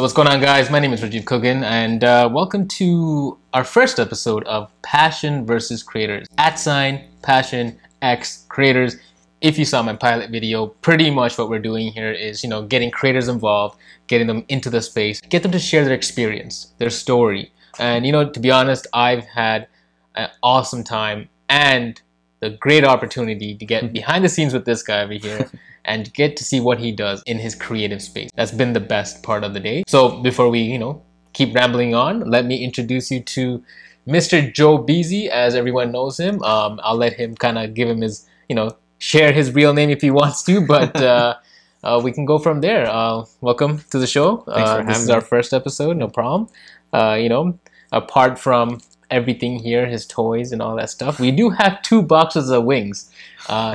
So what's going on, guys? My name is Rajeev Kugan, and welcome to our first episode of Passion versus Creators. @Passion X Creators. If you saw my pilot video, pretty much what we're doing here is, getting creators involved, getting them into the space, get them to share their experience, their story. And to be honest, I've had an awesome time and the great opportunity to get behind the scenes with this guy over here and get to see what he does in his creative space. That's been the best part of the day. So before we, keep rambling on, let me introduce you to Mr. Jobeezy, as everyone knows him. I'll let him kind of give him his, share his real name if he wants to, but we can go from there. Welcome to the show. Thanks for having me. This is our first episode, no problem. Apart from everything here, his toys and all that stuff, we do have 2 boxes of wings.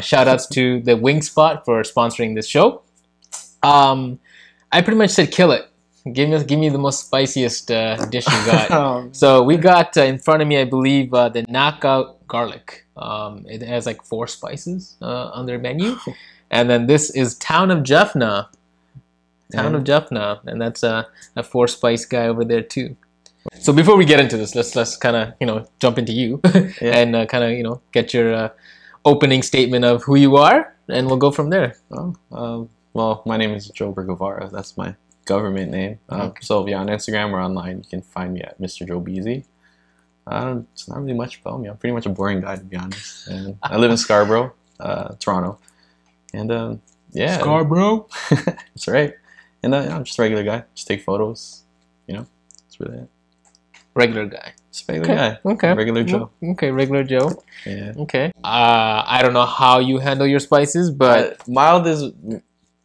Shout outs to the Wing Spot for sponsoring this show. I pretty much said kill it. Give me the most spiciest dish you got. So we got in front of me, I believe, the knockout garlic. It has like 4 spices on their menu. And then this is Town of Jaffna. Of Jaffna, and that's a 4 spice guy over there too. So before we get into this, let's kind of jump into you and kind of get your opening statement of who you are, and we'll go from there. Well, my name is Joe Guevara. That's my government name. So if you're on Instagram or online, you can find me at mr.jobeezy. It's not really much about me. I'm pretty much a boring guy, to be honest. And I live in Scarborough, Toronto. And yeah, Scarborough. That's right. And I'm just a regular guy. Just take photos. That's really it. Regular guy. Just a regular guy. Okay. Regular Joe. Okay, regular Joe. Yeah. Okay. I don't know how you handle your spices, but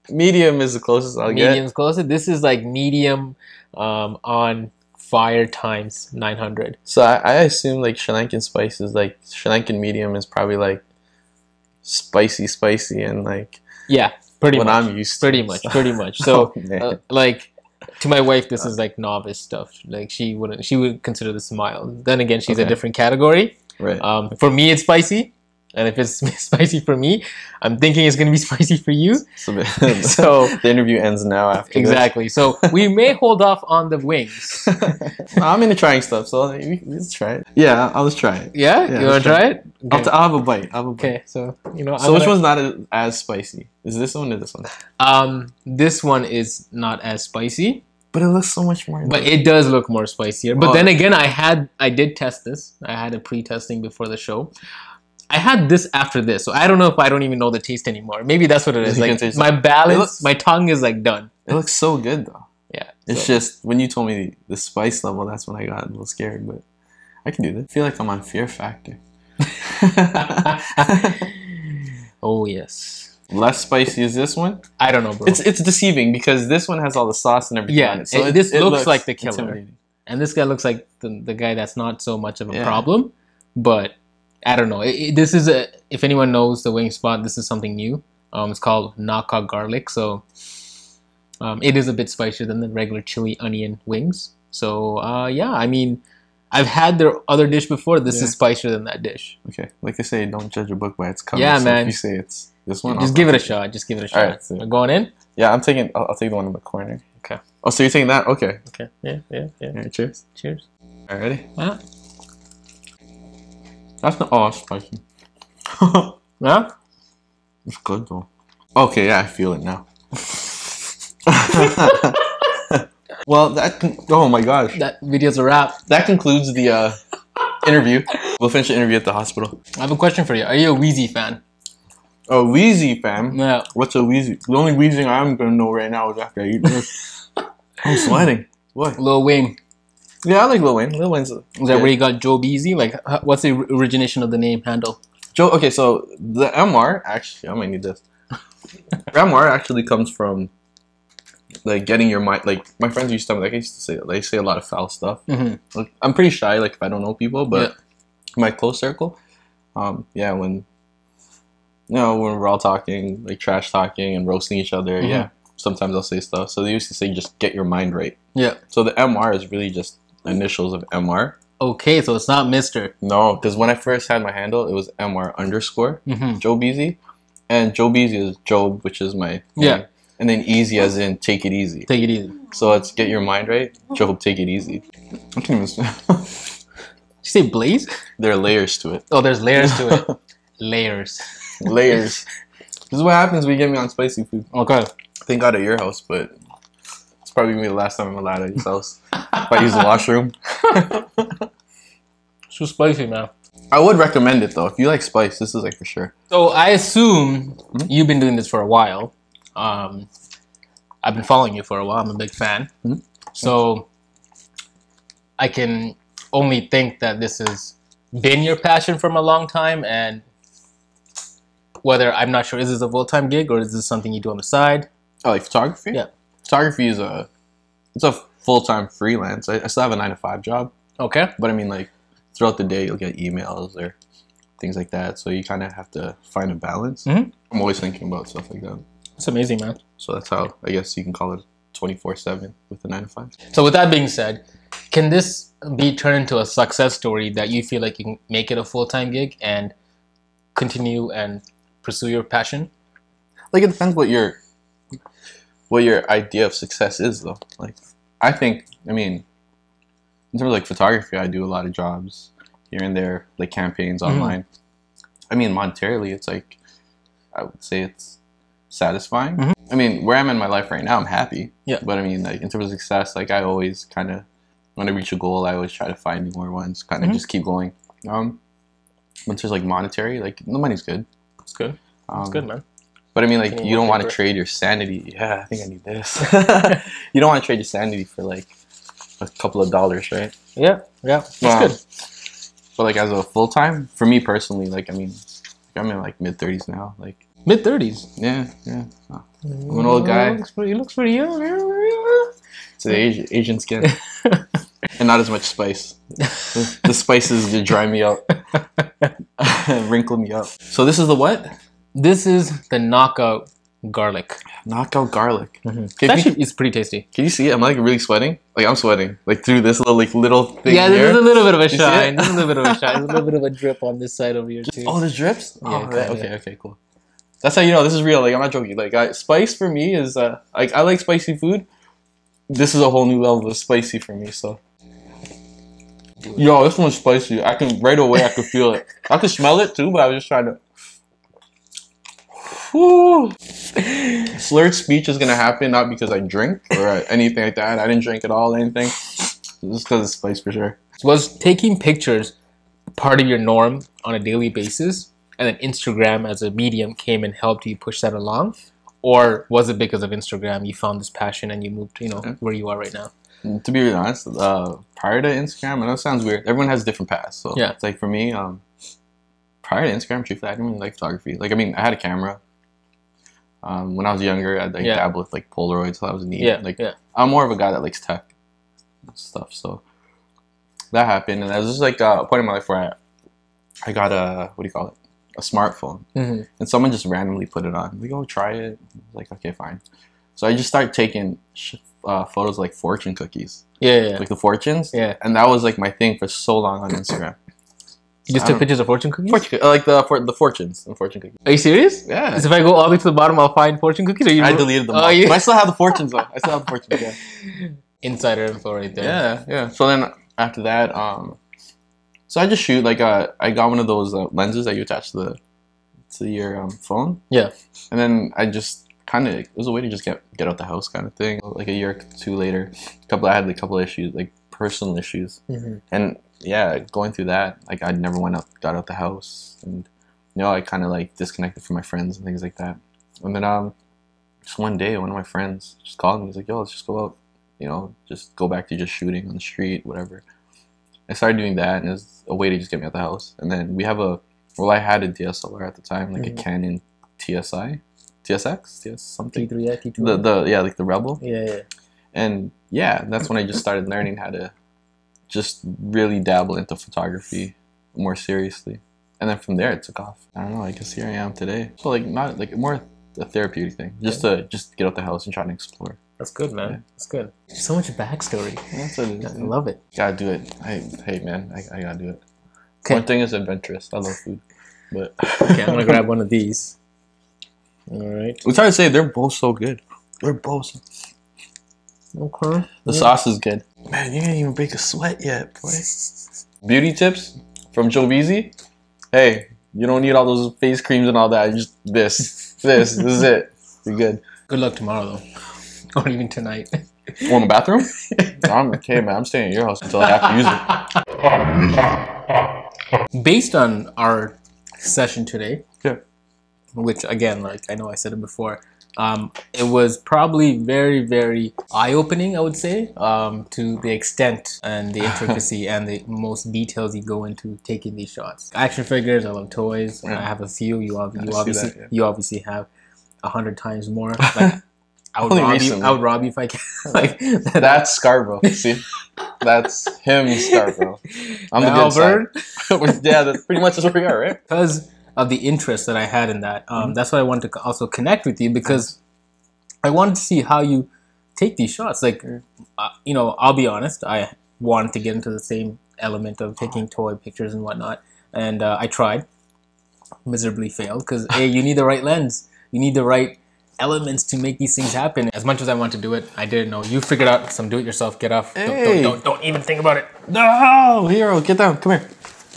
medium is the closest I'll get. Medium's closest. This is like medium on fire times 900. So I assume like Sri Lankan spices, like Sri Lankan medium is probably like spicy and like pretty what much. I'm used to. Pretty much. So like to my wife, this is like novice stuff. Like she would consider this mild. Then again, she's a different category. Right. For me, it's spicy. And if it's spicy for me, I'm thinking it's going to be spicy for you. So the interview ends now after exactly. this. So we may hold off on the wings. No, I'm into trying stuff, so let's try it. Yeah, I'll just try it. Yeah? You want to try it? Okay. I'll have a bite. Okay, so So which one's not as spicy? Is this one or this one? This one is not as spicy. But it looks so much more. But it does look more spicier. But then again, I did test this. I had a pre-testing before the show. I had this after this, so I don't know if I don't even know the taste anymore. Maybe that's what it is. Like my balance, my tongue is like done. It looks so good though. Yeah. It's just when you told me the spice level, that's when I got a little scared. But I can do this. I feel like I'm on Fear Factor. Oh yes. Less spicy is this one? I don't know, bro. It's deceiving because this one has all the sauce and everything on it. So this looks like the killer, and this guy looks like the guy that's not so much of a problem, but. I don't know. This is if anyone knows the Wing Spot, this is something new. It's called knockout garlic. So it is a bit spicier than the regular chili onion wings. So yeah, I mean, I've had their other dish before. This is spicier than that dish. Okay, like they say, don't judge a book by its cover. Yeah, so man. If you say it's this one, just give it a shot. Just give it a shot. All right, so going in. Yeah, I'll take the one in the corner. Okay. Oh, so you're taking that? Okay. Okay. Yeah. All right, cheers. Cheers. All right, ready? Yeah. That's not spicy. Yeah? It's good though. Okay, yeah, I feel it now. Well, oh my gosh. That video's a wrap. That concludes the interview. We'll finish the interview at the hospital. I have a question for you. Are you a Wheezy fan? A Wheezy fan? Yeah. What's a Wheezy? The only wheezing I'm gonna know right now is after I eat this. I'm sweating. What? Lil Wayne. Yeah, I like Lil Wayne. Lil Wayne's Is that where you got Jobeezy? Like, what's the origination of the name handle? Joe. Okay, so the MR actually, I might need this. MR actually comes from like getting your mind. Like my friends used to say they say a lot of foul stuff. Like, I'm pretty shy. Like if I don't know people, but my close circle, yeah, when when we're all talking, like trash talking and roasting each other, sometimes I'll say stuff. So they used to say just get your mind right. Yeah. So the MR is really just initials of MR. Okay, so it's not Mr. No, because when I first had my handle, it was MR_Jobeezy. And Jobeezy is Job, which is my name. And then easy as in take it easy. Take it easy. So it's get your mind right. Job, take it easy. I can't even. Did you say blaze? There are layers to it. Oh, there's layers to it. Layers. Layers. This is what happens when you get me on spicy food. Okay. Thank God at your house, but it's probably gonna be the last time I'm allowed at your house. If I use the washroom. It's too spicy, man. I would recommend it though. If you like spice, this is like for sure. So I assume you've been doing this for a while. I've been following you for a while. I'm a big fan. So I can only think that this has been your passion from a long time, and whether, I'm not sure, is this a full-time gig or is this something you do on the side? Oh, like photography? Yeah. Photography is it's a full-time freelance. I still have a 9-to-5 job. Okay. But I mean, like, throughout the day, you'll get emails or things like that. So you kind of have to find a balance. I'm always thinking about stuff like that. It's amazing, man. So that's how, I guess you can call it 24/7 with the 9-to-5. So with that being said, can this be turned into a success story that you feel like you can make it a full-time gig and continue and pursue your passion? Like, it depends what your idea of success is, though. Like, I think, I mean, in terms of like photography, I do a lot of jobs here and there, like campaigns online. I mean, monetarily, it's like, I would say it's satisfying. I mean, where I'm in my life right now, I'm happy. Yeah. But I mean, like, in terms of success, like, I always kind of, when I reach a goal, I always try to find more ones, kind of just keep going. Once there's like monetary, like, the money's good. It's good. It's good, man. But I mean, like, you don't want to trade your sanity. Yeah, I think I need this. You don't want to trade your sanity for like a couple of dollars, right? Yeah, that's good. But like, as a full time, for me personally, like, I mean, I'm in like mid-30s now. Like, mid-30s. Yeah. I'm an old guy. He looks pretty young. It's the Asian skin, and not as much spice. The spices just dry me out, wrinkle me up. So this is the what? This is the knockout garlic. Knockout garlic. It's pretty tasty. Can you see it? I'm like really sweating. Like, I'm sweating. Like, through this little thing. Yeah, there's a little bit of a shine. There's a little bit of a shine. There's a little bit of a drip on this side over here too. Oh, there's drips? Yeah, okay, cool. That's how you know this is real. Like, I'm not joking. Like, spice for me is like, I like spicy food. This is a whole new level of spicy for me. So, yo, this one's spicy. I can right away. I could feel it. I could smell it too, but I was just trying to. Whew. Slurred speech is gonna happen, not because I drink or anything like that. I didn't drink at all, anything. Just because it's spice for sure. Was taking pictures part of your norm on a daily basis, and then Instagram as a medium came and helped you push that along? Or was it because of Instagram you found this passion and you moved, where you are right now? To be really honest, prior to Instagram, I know it sounds weird. Everyone has different paths. So yeah. It's like for me, prior to Instagram, truthfully, I didn't really like photography. Like, I mean, I had a camera. When I was younger, I'd like dabble with like Polaroids, so that was neat. Yeah. I'm more of a guy that likes tech stuff, so that happened, and I was just like a point in my life where I got a a smartphone, and someone just randomly put it on. Like, oh, try it. I was like, okay, fine. So I just started taking photos like fortune cookies. Yeah. Like the fortunes. Yeah. And that was like my thing for so long on Instagram. You just took pictures of fortune cookies? Like the fortunes, the fortune cookies. Are you serious? Yeah. Because if I go all the way to the bottom, I'll find fortune cookies? Or I deleted them all. But I still have the fortunes though. I still have the fortunes, yeah. Insider info right there. Yeah. So then after that, so I just shoot, like, I got one of those lenses that you attach to your phone. Yeah. And then I just kind of, it was a way to just get out the house kind of thing. Like a year or two later, I had a couple of issues, like personal issues. And yeah, going through that, like, I never got out the house, and I kind of like disconnected from my friends and things like that. And then just one day, one of my friends just called me. He's like, "Yo, let's just go out, just go back to just shooting on the street, whatever." I started doing that, and it was a way to just get me out the house. And then I had a DSLR at the time, like a Canon TSX, something. T3, like the Rebel. Yeah. And yeah, that's when I just started learning how to just really dabble into photography more seriously. And then from there it took off. I don't know, I guess here I am today. So like, not like more a therapeutic thing. Just to get out the house and try to explore. That's good, man. Yeah. That's good. So much backstory. That's what it is. I love it. Gotta do it. Hey man, I gotta do it. Okay. One thing is adventurous. I love food. But okay, I'm gonna grab one of these. Alright. It's hard to say, they're both so good. We're both. Okay. The sauce is good. Man, you didn't even break a sweat yet, boy. Beauty tips from Jobeezy. Hey, you don't need all those face creams and all that. Just this is it. You're good. Good luck tomorrow, though. Or even tonight. Oh, in the bathroom? I'm okay, man. I'm staying at your house until I have to use it. Based on our session today, Yeah. which again, like I know I said it before, it was probably very, very eye-opening, I would say, to the extent and the intricacy and the most details you go into taking these shots. Action figures, I love toys. Yeah. I have a few. You obviously that, yeah. you obviously have 100 times more. Like, I would Only rob recently. you. I would rob you if I can. Like, That's Scarborough. See, that's him, Scarborough. I'm the good side. Yeah, that's pretty much where we are, right? Because of the interest that I had in that, that's why I wanted to also connect with you, because I wanted to see how you take these shots. Like, you know, I'll be honest, I wanted to get into the same element of taking toy pictures and whatnot, and I tried, miserably failed, because A, you need the right lens, you need the right elements to make these things happen. As much as I want to do it, I didn't know. You figured out some do-it-yourself, get off. Hey. Don't even think about it. No, hero, get down. Come here.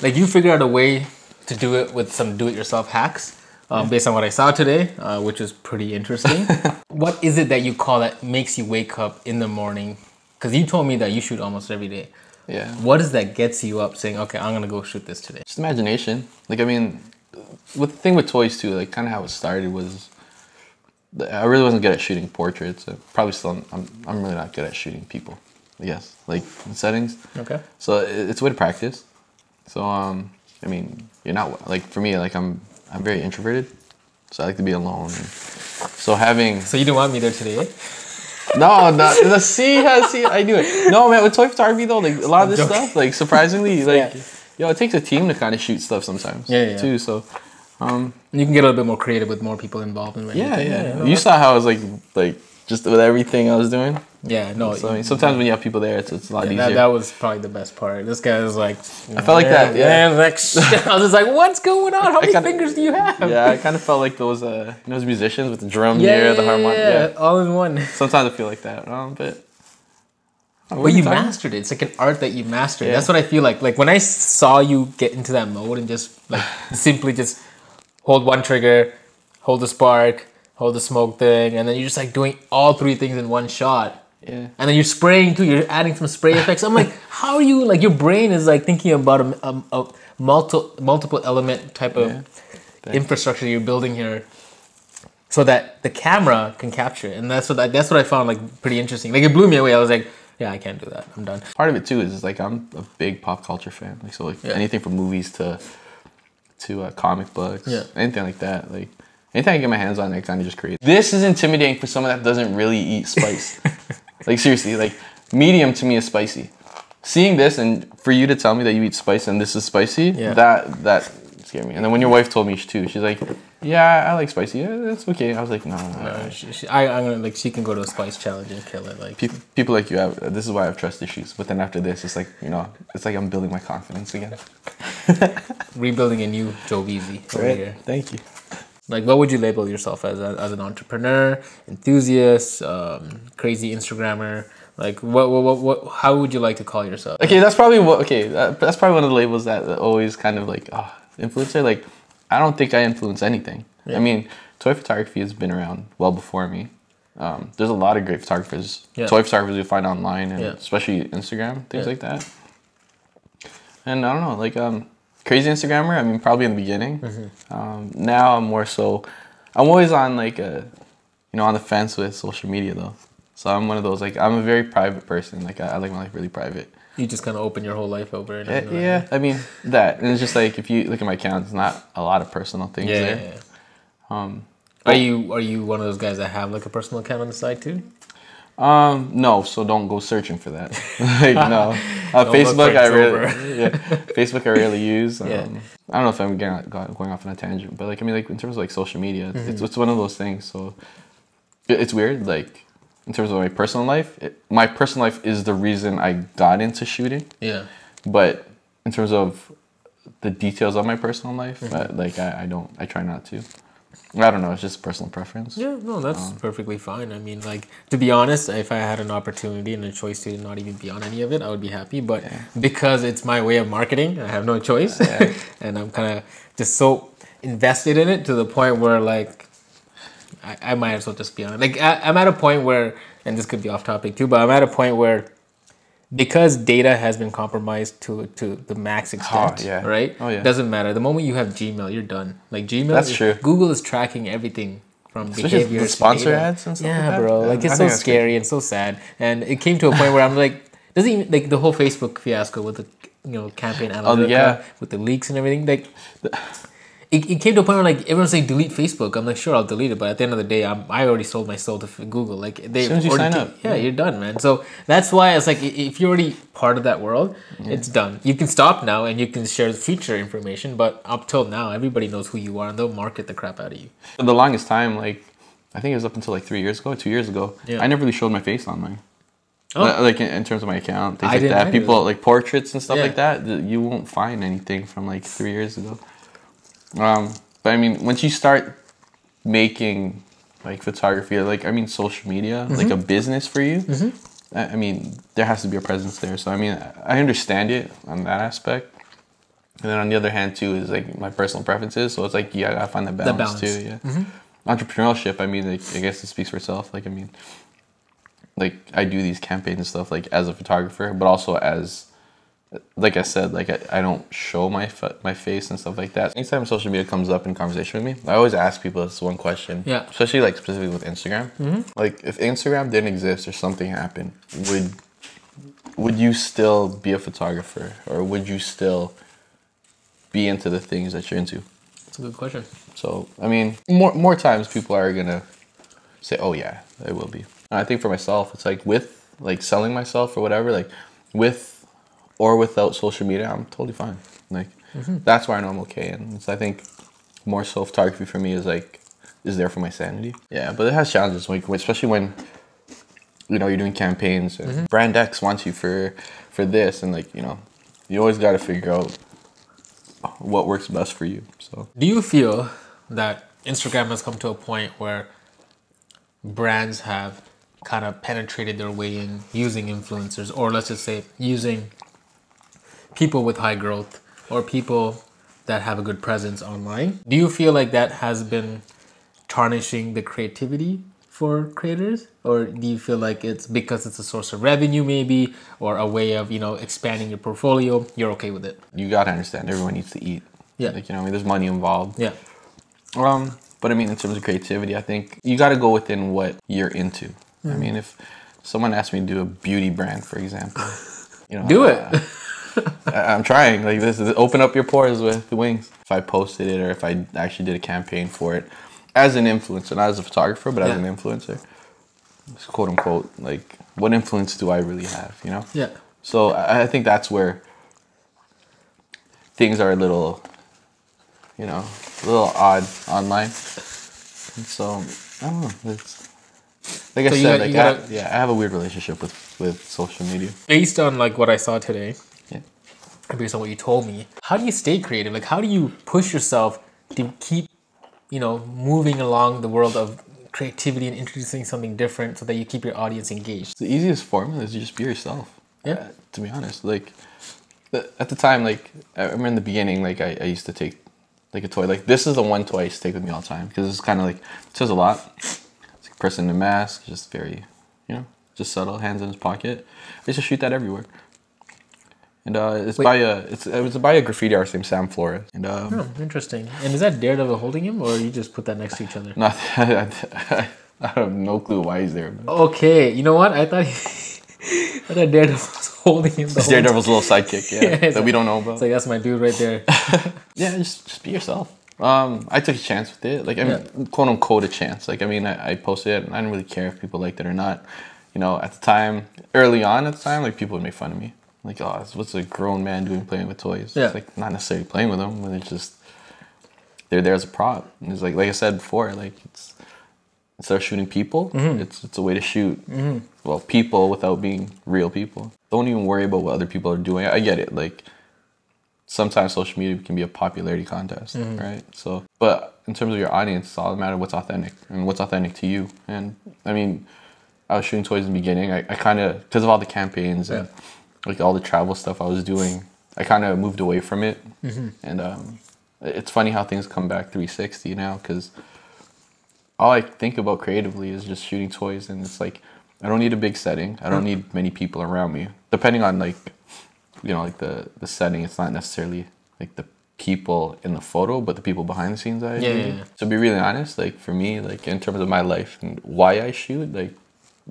Like, you figured out a way to do it with some do-it-yourself hacks. Based on what I saw today, which is pretty interesting. What is it that you call that makes you wake up in the morning? Because you told me that you shoot almost every day. Yeah. What is that gets you up saying, okay, I'm going to go shoot this today? Just imagination. Like, I mean, with the thing with toys too, like kind of how it started was, I really wasn't good at shooting portraits. Probably still, I'm really not good at shooting people. I guess, like in settings. Okay. So it's a way to practice. So I mean, you're not like, for me, like I'm very introverted, so I like to be alone. So having. So you didn't want me there today, eh? No, see, I do it. No, man, with toy photography though, like a lot of this stuff, like surprisingly, like, yo, it takes a team to kind of shoot stuff sometimes. Yeah. Too. So, you can get a little bit more creative with more people involved in it. Yeah. You saw how I was like just with everything I was doing. Yeah, no. So I mean, sometimes when you have people there, it's a lot easier. That was probably the best part. This guy was like, I felt like that. Yeah. Like, I was just like, what's going on? How many fingers do you have? Yeah, I kind of felt like those musicians with the drum here, the harmonic. Yeah, all in one. Sometimes I feel like that, but you mastered it. It's like an art that you mastered. Yeah. That's what I feel like. Like when I saw you get into that mode and just like simply just hold one trigger, hold the spark, hold the smoke thing, and then you're just like doing all three things in one shot. Yeah. And then you're spraying too. You're adding some spray effects. I'm like, how are you? Like your brain is like thinking about a multiple element type of infrastructure you're building here, so that the camera can capture it. And that's what I found like pretty interesting. Like it blew me away. I was like, yeah, I can't do that. I'm done. Part of it too is like I'm a big pop culture fan. Like so, like anything from movies to comic books, anything like that. Like anything I get my hands on, I kind of just create. This is intimidating for someone that doesn't really eat spice. Like seriously, like medium to me is spicy. Seeing this and for you to tell me that you eat spice and this is spicy, that scared me. And then when your wife told me too, she's like, "Yeah, I like spicy. Yeah, that's okay." I was like, "No." I'm gonna like she can go to a spice challenge and kill it. Like people like you have. This is why I have trust issues. But then after this, it's like it's like I'm building my confidence again. Rebuilding a new Jobeezy over here. Thank you. Like, what would you label yourself as an entrepreneur, enthusiast, crazy Instagrammer? Like, what? How would you like to call yourself? Okay, that's probably that's probably one of the labels that always kind of like influencer. Like, I don't think I influence anything. Yeah. I mean, toy photography has been around well before me. There's a lot of great photographers, toy photographers you find online, and especially Instagram, things like that. And I don't know, like crazy Instagrammer, I mean, probably in the beginning. Now I'm more so, I'm always on like on the fence with social media though. So I'm one of those, like, I'm a very private person. Like I like my life really private. You just kind of open your whole life over. And yeah, I mean that. And it's just like, if you look at my account, it's not a lot of personal things there. Yeah. Are you one of those guys that have like a personal account on the side too? No, so don't go searching for that. Like no, Facebook Facebook I rarely use. I don't know if I'm going off on a tangent, but like I mean, like in terms of like social media, it's one of those things. So it's weird. Like in terms of my personal life, my personal life is the reason I got into shooting. Yeah. But in terms of the details of my personal life, like I try not to. I don't know. It's just personal preference. Yeah, no, that's perfectly fine. I mean, like, to be honest, if I had an opportunity and a choice to not even be on any of it, I would be happy. But because it's my way of marketing, I have no choice. And I'm kind of just so invested in it to the point where, like, I might as well just be on it. Like, I'm at a point where, and this could be off topic too, but I'm at a point where because data has been compromised to the max extent, right? Oh, yeah. Doesn't matter. The moment you have Gmail, you're done. Like Gmail, That's true. Google is tracking everything from especially behavior the sponsor data. ads and stuff. Yeah, like that. bro. Like it's so scary and so sad. And it came to a point where I'm like, doesn't even like the whole Facebook fiasco with the campaign analytics with the leaks and everything. Like it came to a point where like everyone's saying delete Facebook. I'm like, sure, I'll delete it, but at the end of the day, I already sold my soul to Google. Like they as soon as you sign up, you're done, man. So that's why it's like if you're already part of that world, it's done. You can stop now and you can share the future information, but up till now, everybody knows who you are and they'll market the crap out of you. For the longest time, like I think it was up until like 3 years ago, 2 years ago, I never really showed my face online. Like in terms of my account, things like that. People like portraits and stuff like that. You won't find anything from like 3 years ago. But I mean, once you start making like photography, like I mean, social media, like a business for you, I mean, there has to be a presence there. So I mean, I understand it on that aspect. And then on the other hand too is like my personal preferences. So it's like I gotta find the balance too. Yeah. Entrepreneurship, I mean, like, I guess it speaks for itself. Like I mean, like I do these campaigns and stuff like as a photographer, but also as like I said, like I don't show my face and stuff like that. Anytime social media comes up in conversation with me, I always ask people this one question. Yeah. Especially like specifically with Instagram. Like if Instagram didn't exist or something happened, would you still be a photographer or would you still be into the things that you're into? That's a good question. So I mean, more times people are gonna say, "Oh yeah, I will be." And I think for myself, it's like with like selling myself or whatever, like with or without social media, I'm totally fine. Like that's why I know I'm okay. And it's, I think more so photography for me is there for my sanity. Yeah, but it has challenges, like especially when you're doing campaigns and brand X wants you for this, and like you always got to figure out what works best for you. So do you feel that Instagram has come to a point where brands have kind of penetrated their way in using influencers, or let's just say using people with high growth or people that have a good presence online? Do you feel like that has been tarnishing the creativity for creators, or do you feel like it's because it's a source of revenue maybe, or a way of expanding your portfolio, you're okay with it? You gotta understand, everyone needs to eat. Yeah. Like I mean, there's money involved. Yeah. But I mean, in terms of creativity, I think you gotta go within what you're into. I mean, if someone asked me to do a beauty brand, for example, do it. I'm trying. Like this is open up your pores with the wings. If I posted it or if I actually did a campaign for it as an influencer, not as a photographer, but as an influencer, quote unquote, like what influence do I really have? Yeah. So I think that's where things are a little odd online. And so I don't know. It's like I said, I have a weird relationship with social media. Based on like what I saw today. Based on what you told me, how do you stay creative? Like, how do you push yourself to keep, moving along the world of creativity and introducing something different so that you keep your audience engaged? The easiest formula is to just be yourself. Yeah. To be honest, like at the time, like I remember in the beginning, like I used to take like a toy. Like this is the one toy I used to take with me all the time because it's kind of like it says a lot. It's like a person in a mask, just very, just subtle, hands in his pocket. I used to shoot that everywhere. And it's by a graffiti artist named Sam Flores. And interesting. And is that Daredevil holding him, or you just put that next to each other? No, I have no clue why he's there. Man. Okay, you know what? I thought Daredevil was holding him. It's Daredevil's little sidekick, that we don't know about. It's like that's my dude right there. Yeah, just be yourself. I took a chance with it, like I mean, quote unquote a chance. Like I mean, I posted it, and I didn't really care if people liked it or not. At the time, early on, like people would make fun of me. Like, oh, what's a grown man doing playing with toys? It's like not necessarily playing with them, but it's just they're there as a prop. And it's like I said before, like it's instead of shooting people, it's a way to shoot well people without being real people. Don't even worry about what other people are doing. I get it. Like sometimes social media can be a popularity contest, right? So, but in terms of your audience, it's all a matter of what's authentic and what's authentic to you. And I mean, I was shooting toys in the beginning. I kind of, because of all the campaigns and like all the travel stuff I was doing, I kind of moved away from it. And it's funny how things come back 360 now, because all I think about creatively is just shooting toys. And it's like, I don't need a big setting. I don't need many people around me. Depending on like, you know, like the setting, it's not necessarily like the people in the photo, but the people behind the scenes. To be really honest, like for me, like in terms of my life and why I shoot, like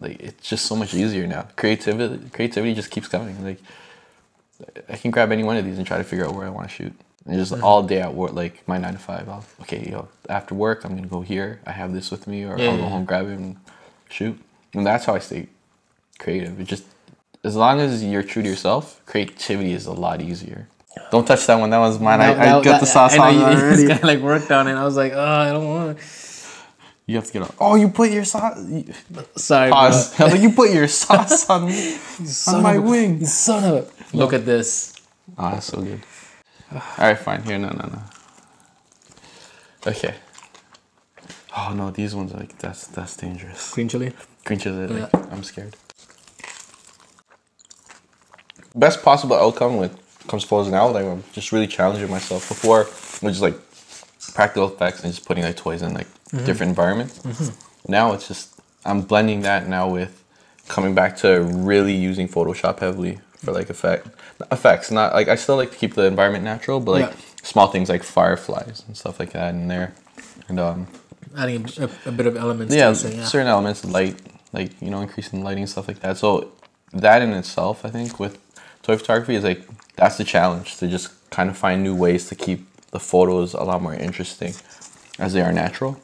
it's just so much easier now. Creativity just keeps coming. Like I can grab any one of these and try to figure out where I want to shoot. And just all day at work, like my 9 to 5. After work, I'm gonna go here. I have this with me, or I'll go home, grab it, and shoot. And that's how I stay creative. It just, as long as you're true to yourself, creativity is a lot easier. Don't touch that one. That one's mine. I got the sauce on already. It's kind of like worked on it. I was like, oh, I don't want it. You have to get on. Oh, you put your sauce. Sorry, pause. Like, you put your sauce on me, on my wing. Son of a. Look at this. Oh, that's so good. All right, fine. Here, no. Okay. Oh no, these ones like that's dangerous. Green chili. Green chili. Like, I'm scared. Best possible outcome with comes photos now. Like I'm just really challenging myself. Before it was just like practical effects and just putting like toys in like different environments. Now it's just I'm blending that now with coming back to really using Photoshop heavily for like effects. Not like, I still like to keep the environment natural, but like small things like fireflies and stuff like that in there, and adding a bit of elements. Certain elements, light, like, you know, increasing lighting and stuff like that. So that in itself, I think with toy photography is like, that's the challenge, to just kind of find new ways to keep the photos a lot more interesting as they are natural.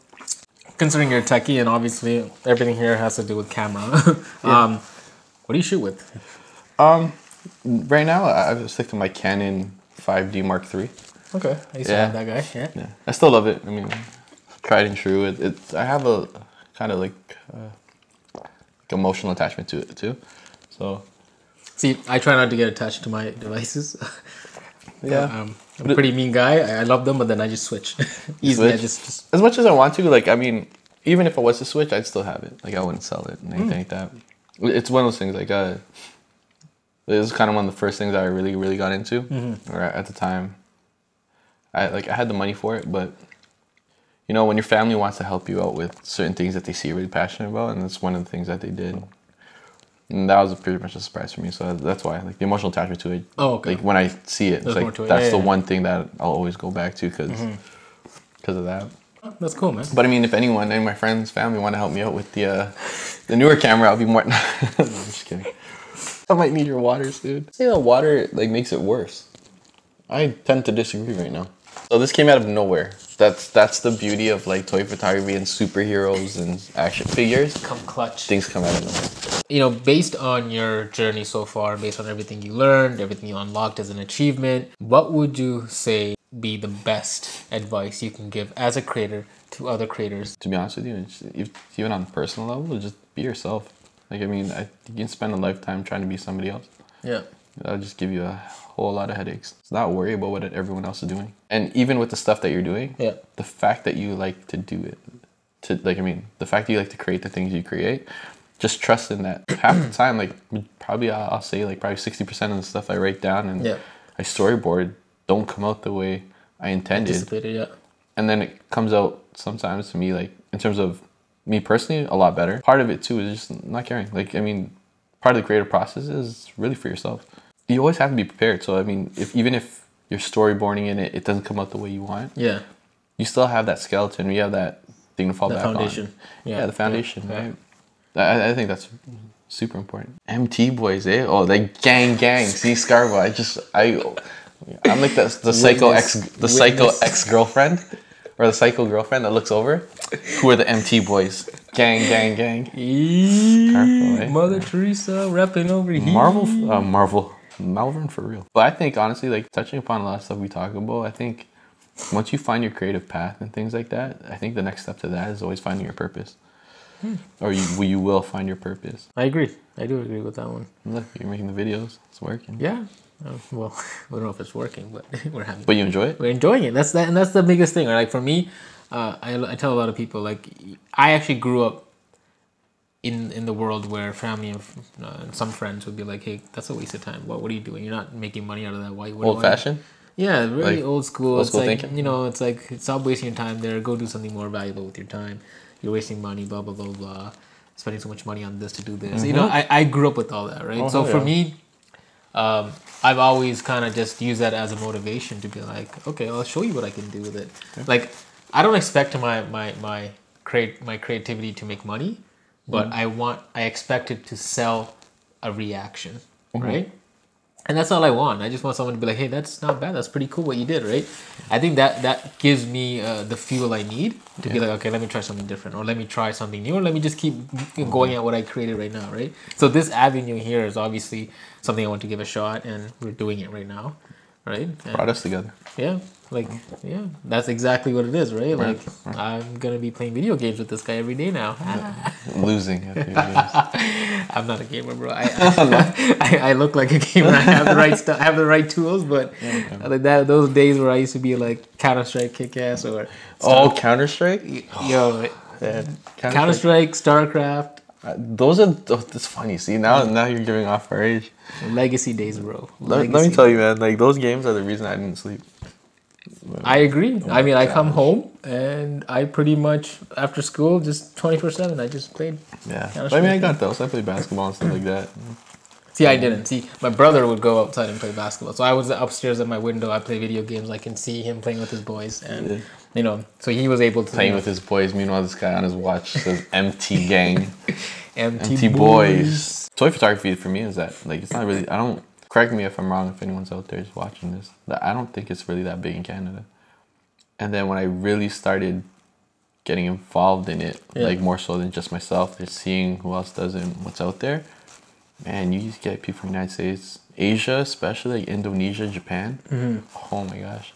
Considering you're a techie and obviously everything here has to do with camera, what do you shoot with? Right now I stick to my Canon 5D Mark III. Okay, I used to have that guy. Yeah, I still love it. I mean, tried and true. I have a kind of like emotional attachment to it too. So, see, I try not to get attached to my devices. I'm a pretty mean guy. I love them, but then I just switch easily. I just as much as I want to. Like, I mean, even if I was to switch, I'd still have it. Like, I wouldn't sell it and anything like that. It's one of those things. Like, it was kind of one of the first things I really got into. Or at the time, I had the money for it, but you know, when your family wants to help you out with certain things that they see you're really passionate about, and that's one of the things that they did. And that was pretty much a surprise for me. So that's why, like, the emotional attachment to it. Oh, okay. Like, when I see it, it's like, that's the one thing that I'll always go back to because of that. That's cool, man. But I mean, if any of my friends, family want to help me out with the newer camera, I'll be more. No, I'm just kidding. I might need your waters, dude. Say that water like makes it worse. I tend to disagree right now. So this came out of nowhere. That's the beauty of like toy photography and superheroes and action figures. Come clutch. Things come out of nowhere. You know, based on your journey so far, based on everything you learned, everything you unlocked as an achievement, what would you say be the best advice you can give as a creator to other creators? To be honest with you, even on a personal level, just be yourself. Like, I mean, you can spend a lifetime trying to be somebody else. Yeah. That'll just give you a whole lot of headaches. So not worry about what everyone else is doing. And even with the stuff that you're doing, the fact that you like to do it, the fact that you like to create the things you create, just trust in that. Half the time, like, probably I'll say like probably 60% of the stuff I write down and I storyboard don't come out the way I intended. Anticipated, and then it comes out sometimes to me, like, in terms of me personally, a lot better. Part of it too is just not caring. Like, I mean, part of the creative process is really for yourself. You always have to be prepared. So, I mean, even if you're storyboarding in it, it doesn't come out the way you want. Yeah. You still have that skeleton. You have that thing to fall back foundation. On. Yeah, the foundation, right? I think that's super important. MT boys, eh? Oh, they gang. See, Scarborough. I'm like the psycho ex-girlfriend. Or the psycho girlfriend that looks over. Who are the MT boys? Gang. Careful, eh? Mother Teresa repping over here. Malvern for real. But I think, honestly, like, touching upon a lot of stuff we talk about, I think once you find your creative path and things like that, I think the next step to that is always finding your purpose. or you will find your purpose. I agree. I do agree with that one. Look, you're making the videos. It's working. Yeah. Well, I don't know if it's working, but we're having. But you enjoy it? We're enjoying it. And that's the biggest thing. Like for me, I tell a lot of people, like, I actually grew up in the world where family and some friends would be like, hey, that's a waste of time. What are you doing? You're not making money out of that. Why? Old fashioned? Yeah, really Like, old school. old It's school like, thinking? you know, it's like, stop wasting your time there. Go do something more valuable with your time. You're wasting money, blah, blah, blah, blah. Spending so much money on this to do this. You know, I grew up with all that, right? Oh, so for yeah. me, I've always kind of just used that as a motivation to be like, okay, I'll show you what I can do with it. Okay. Like, I don't expect my creativity to make money, but I expect it to sell a reaction, right? And that's all I want. I just want someone to be like, hey, that's not bad. That's pretty cool what you did, right? I think that gives me the fuel I need to be like, okay, let me try something different, or let me try something new, or let me just keep going at what I created right now, right? So this avenue here is obviously something I want to give a shot, and we're doing it right now, right? And Brought us together. yeah, like, yeah, that's exactly what it is, right? Like, I'm gonna be playing video games with this guy every day now. Losing at video games. I'm not a gamer, bro. I look like a gamer. I have the right stuff. I have the right tools, but like that, those days where I used to be like Counter-Strike, Kick-Ass, or Counter-Strike? yo, Counter-Strike, StarCraft. Those are. That's funny. See, now you're giving off our age. Legacy days, bro. Let me tell you, man. Like, those games are the reason I didn't sleep. I agree. I mean, I come home and I pretty much, after school, just 24/7, I just played. Yeah. But I mean, I got those. I played basketball and stuff like that. See, I didn't. See, my brother would go outside and play basketball. So I was upstairs at my window. I play video games. I can see him playing with his boys. And, you know, so he was able to... Playing with his boys. Meanwhile, this guy on his watch says MT Gang. MT Boys. Toy photography for me is that, like, it's not really... I don't... Correct me if I'm wrong, if anyone's out there just watching this. I don't think it's really that big in Canada. And then when I really started getting involved in it, like more so than just myself, just seeing who else does it and what's out there, man, you just get people from the United States, Asia especially, like Indonesia, Japan. Oh my gosh.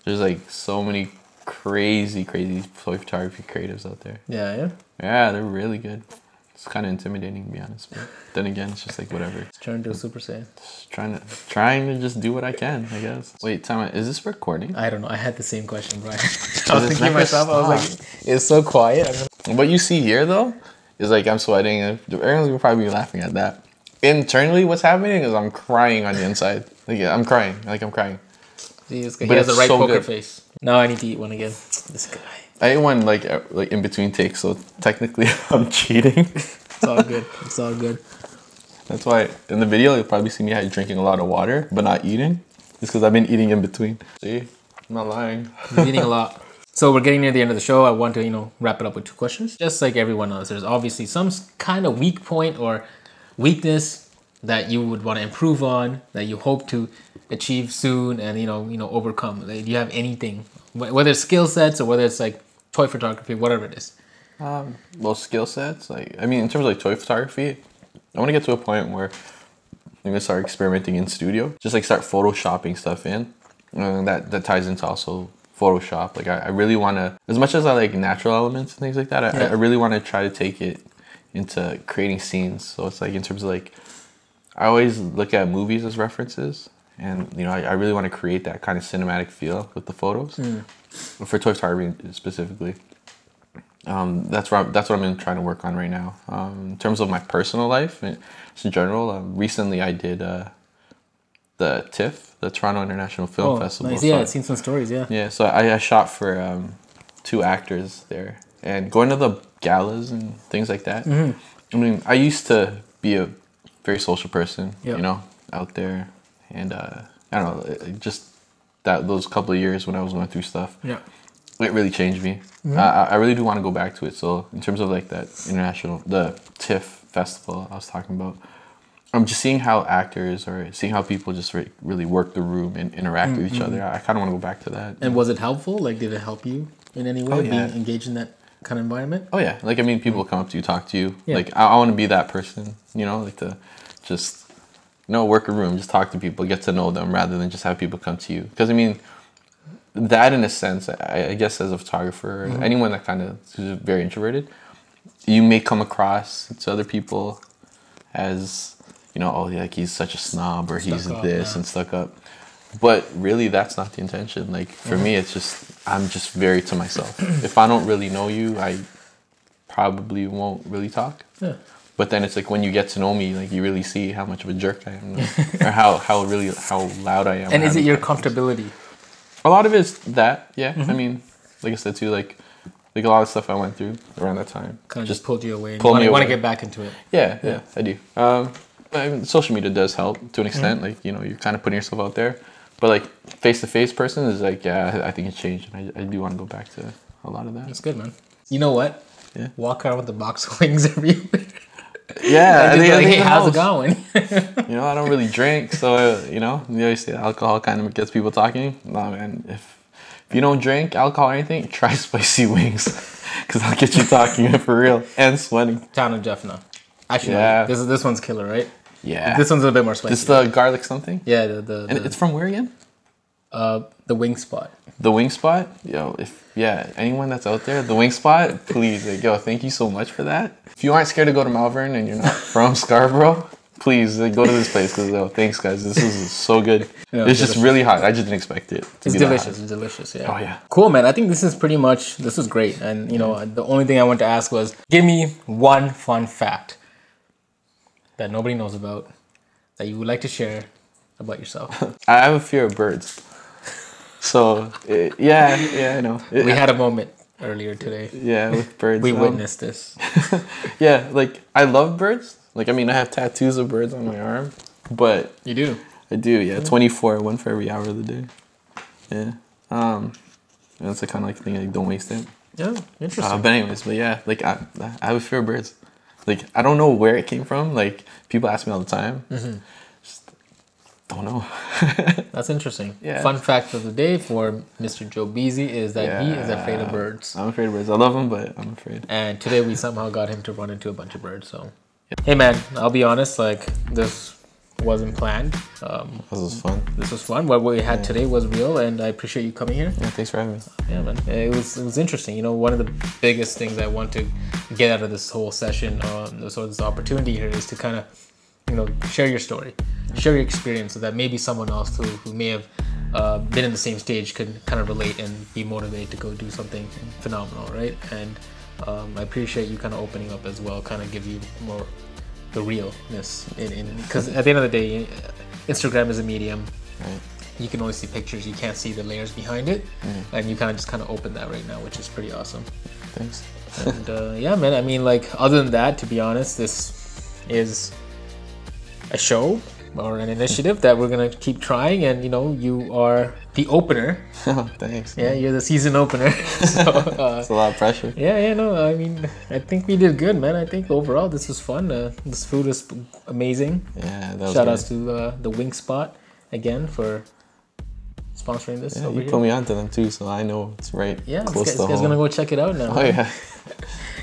There's like so many crazy toy photography creatives out there. Yeah. Yeah, they're really good. It's kind of intimidating, to be honest. But then again, it's just like whatever. Just trying to do a Super Saiyan. Just trying to just do what I can, I guess. Wait, time out. Is this recording? I don't know. I had the same question, Brian. I was thinking to myself, I was like, it's so quiet. What you see here, though, is like I'm sweating. And everyone's gonna probably be laughing at that. Internally, what's happening is I'm crying on the inside. Like, I'm crying. See, this guy, he has the right poker face. Now I need to eat one again. This guy. I ate one like in between takes, so technically I'm cheating. It's all good. It's all good. That's why in the video you'll probably see me drinking a lot of water, but not eating. It's because I've been eating in between. See, I'm not lying. He's eating a lot. So we're getting near the end of the show. I want to, wrap it up with 2 questions. Just like everyone else, there's obviously some kind of weak point or weakness that you would want to improve on, that you hope to achieve soon and overcome. Like, do you have anything, whether it's skill sets or whether it's like toy photography, whatever it is? Well, skill sets, in terms of like toy photography, I want to get to a point where I'm gonna start experimenting in studio, just like start photoshopping stuff in, and that ties into also Photoshop. Like I really want to, as much as I like natural elements and things like that, I really want to try to take it into creating scenes. So it's like in terms of like, I always look at movies as references, and I really want to create that kind of cinematic feel with the photos. For toy photography specifically, that's what I'm trying to work on right now. In terms of my personal life, in general, recently I did the TIFF, the Toronto International Film Festival. Nice. Yeah, I've seen some stories. Yeah. So I shot for 2 actors there, and going to the galas and things like that. I mean, I used to be a very social person, out there, and I don't know, just those couple of years when I was going through stuff, it really changed me. I really do want to go back to it. So in terms of like that the TIFF festival I was talking about, I'm just seeing how actors or seeing how people just really work the room and interact with each other. I kind of want to go back to that. And was it helpful? Like, did it help you in any way, being engaged in that kind of environment? Oh yeah, like I mean, people come up to you, talk to you. Like I want to be that person, like to just work a room, just talk to people, get to know them, rather than just have people come to you. Because I mean, that in a sense, I guess as a photographer, anyone that kind of is very introverted, you may come across to other people as, you know, oh, like he's such a snob or he's this and stuck up. But really, that's not the intention. Like for me, it's just, I'm just very to myself. If I don't really know you, I probably won't really talk. Yeah. But then it's like when you get to know me, like you really see how much of a jerk I am, or how loud I am. And is it your comfortability? A lot of it is that, yeah. I mean, like I said too, like a lot of stuff I went through around that time kind of just pulled you away. You want to get back into it. Yeah, I do. I mean, social media does help to an extent. Like, you know, you're kind of putting yourself out there. But like face-to-face person is like, yeah, I think it's changed. And I do want to go back to a lot of that. That's good, man. You know what? Yeah. Walk around with the box of wings everywhere. Yeah, I think, like, hey, how's it going? You know, I don't really drink, so you know, you always say alcohol kind of gets people talking. No, man, if you don't drink alcohol or anything, try spicy wings, because I'll get you talking for real and sweating. Town and Jeff, actually, yeah. This one's killer, right? Yeah, this one's a bit more spicy. This is the garlic something. Yeah, and it's from where again? The Wing Spot. The Wing Spot? Yo, anyone that's out there, the Wing Spot, please, like, yo, thank you so much for that. If you aren't scared to go to Malvern and you're not from Scarborough, please go to this place, because thanks guys, this is so good. Yeah, it's just really hot. I just didn't expect it. It's delicious. It's delicious. Yeah. Oh yeah. Cool, man. I think this is great. And you know, the only thing I want to ask was, give me one fun fact that nobody knows about that you would like to share about yourself. I have a fear of birds. So yeah, I know. We had a moment earlier today. Yeah, with birds. We witnessed this. Yeah, like I love birds. Like, I mean, I have tattoos of birds on my arm, but you do. I do. Yeah, 24, one for every hour of the day. Yeah. That's the kind of like thing, like, don't waste it. Yeah, interesting. But anyways, yeah, like I have a fear of birds. Like, I don't know where it came from. Like, people ask me all the time. Just don't know. That's interesting. Yeah. Fun fact of the day for Mr. Jobeezy is that he is afraid of birds. I'm afraid of birds. I love them, but I'm afraid. And today we somehow got him to run into a bunch of birds. So, hey man, I'll be honest. Like, this wasn't planned. This was fun. This was fun. What we had today was real, and I appreciate you coming here. Yeah, thanks for having me. Yeah, man. It was interesting. You know, one of the biggest things I want to get out of this whole session, this opportunity here, is to kind of, you know, share your story, share your experience, so that maybe someone else who may have been in the same stage could kind of relate and be motivated to go do something phenomenal, right? And I appreciate you kind of opening up as well, kind of give you more the realness because at the end of the day, Instagram is a medium. Right. You can only see pictures, you can't see the layers behind it, and you kind of open that right now, which is pretty awesome. Thanks. And yeah, man, I mean, like, other than that, to be honest, this is a show or an initiative that we're gonna keep trying, and you know, you are the opener. Oh, thanks. Yeah, you're the season opener. So, it's a lot of pressure. Yeah, no, I mean, I think we did good, man. I think overall this was fun. This food is amazing. Yeah, that was shout outs to the Wing Spot again for sponsoring this. Yeah, you put me onto them too, so I know it's right. Yeah, this guy's gonna go check it out now. Oh yeah.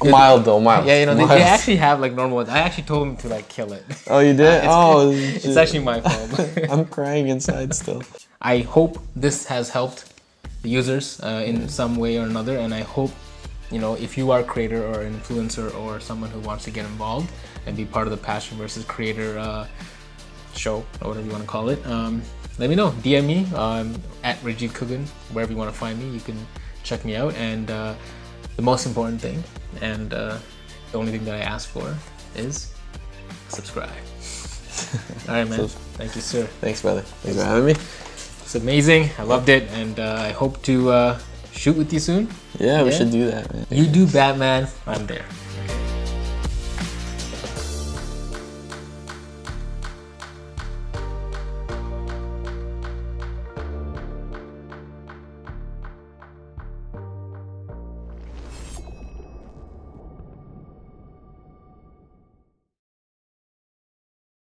Mild. Yeah, you know, they actually have like normal ones. I actually told him to like kill it. Oh, you did? It's actually my fault. I'm crying inside still. I hope this has helped the users in some way or another, and I hope, you know, if you are a creator or an influencer or someone who wants to get involved and be part of the Passion versus Creator show, or whatever you want to call it, let me know. DM me at Rajeev Kugan, wherever you want to find me. You can check me out, and the most important thing, and the only thing that I ask for, is subscribe. All right, man. Thank you, sir. Thanks, brother. Thanks for having me. It's amazing. I loved it, and I hope to shoot with you soon. Yeah, we should do that, man. You do Batman, I'm there.